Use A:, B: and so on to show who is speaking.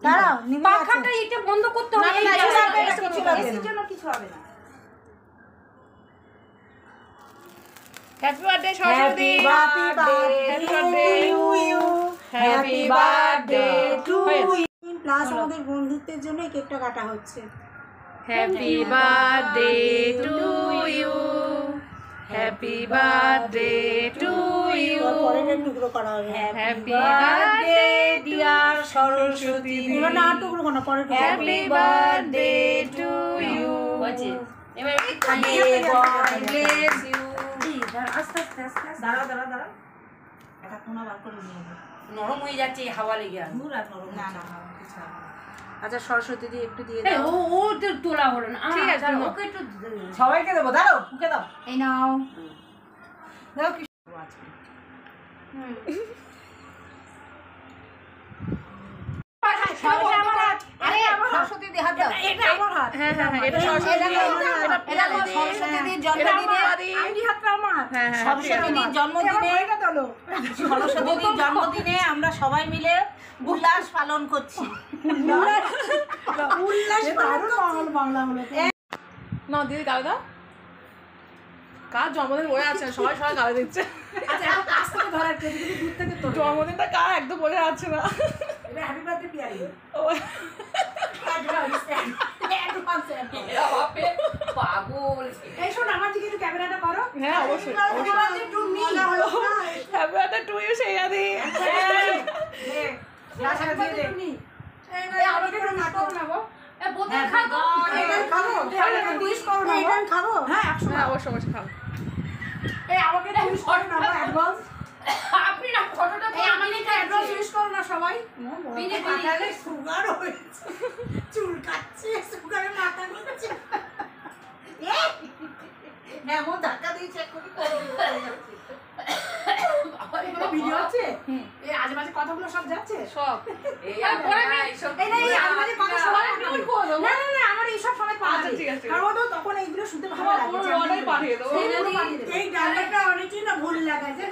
A: দাঁড়াও,
B: পাখাটা এটা বন্ধ করতে হবে।
A: এর জন্য কিছু হবে না।
B: Happy birthday Saraswati.
A: Happy birthday to you. Happy birthday to you. Plus আমাদের বন্ধুত্বের জন্য এই কেকটা কাটা হচ্ছে।
B: Happy birthday to you. Happy birthday to you.
A: পরের টুকরো করা হবে।
B: Happy birthday dear Saraswati.
A: এবার না টুকরো কোনো পরের টুকরো।
B: Happy birthday to you. হয়েছে। এবার God bless you।
A: আস্তে আস্তে আস্তে দাঁড়াও দাঁড়াও দাঁড়াও। এটা কোনা বার করে নিয়ে যাও।
B: নরম হয়ে যাচ্ছে হাওয়া লেগে।
A: দূর আর নরম না না কিছু হবে না। আচ্ছা সরস্বতী দিয়ে একটু দিয়ে দাও।
B: ও তো তোলা হলো না।
A: ঠিক আছে,
B: ওকে একটু
A: সবাইকে দেবো। দাঁড়াও মুখে দাও। এই নাও দাও কি সরস্বতী দিয়ে হাত দাও। এটা আমার হাত।
B: হ্যাঁ হ্যাঁ এটা
A: সরস্বতীর জন্মদিনে আমি হাতটা আমার। সরস্বতীর জন্মদিনে আমরা সবাই মিলে উল্লাস পালন করছি। উল্লাস বাংলা হলো
C: না দিদি গালে দাও। কার জন্মদিন বলে আছে, সবাই সবাই গালে দিচ্ছে।
A: আচ্ছা এখন কাছ থেকে ধরার কেউ যদি দূর থেকে তোলে।
C: জন্মদিনটা কার একদম বোঝা যাচ্ছে না।
A: এটা হ্যাপি বার্থডে পিয়ারি।
B: পাগল।
A: এই শোন আমার দিকে একটু ক্যামেরাটা করো।
C: হ্যাঁ অবশ্যই
A: happy birthday to me.
C: Happy birthday to you সেইয়াদি।
A: Happy birthday to me. এই আমাকে একটু নাটক নাও।
B: এ বোতল খাবো।
A: এটা খাবো। এটা উইশ করো না। এটা খাবো। হ্যাঁ 100
C: হ্যাঁ অবশ্যই অবশ্যই খাও।
A: এই আমাকে একটু উইশ করো না অ্যাডভান্স।
B: আপনি না ফটোটা
A: এই আমাকে একটু অ্যাডভান্স উইশ করো না সবাই।
B: বিনে
A: মাথায় সুগার হয়েছে। চুল কাটছে, সুগারে মাথা ঘুরছে। হ্যাঁ মো ধাক্কা দিয়ে চেক করি ভিডিও আছে। এই আজে বাজে কথাগুলো সব যাচ্ছে
B: সব
A: এই পরে এই না এই আজে বাজে কথা সবাই আমি বলবো। না না না আমার এই সব সময় পাওয়া যায়।
C: ঠিক আছে
A: কারণ তো তখন এইগুলো শুনতে ভালো লাগে।
C: পুরো অর্ডার পাঠিয়ে দেবো।
A: এই ডায়লগটা অনেকই না ভুল লাগাছে।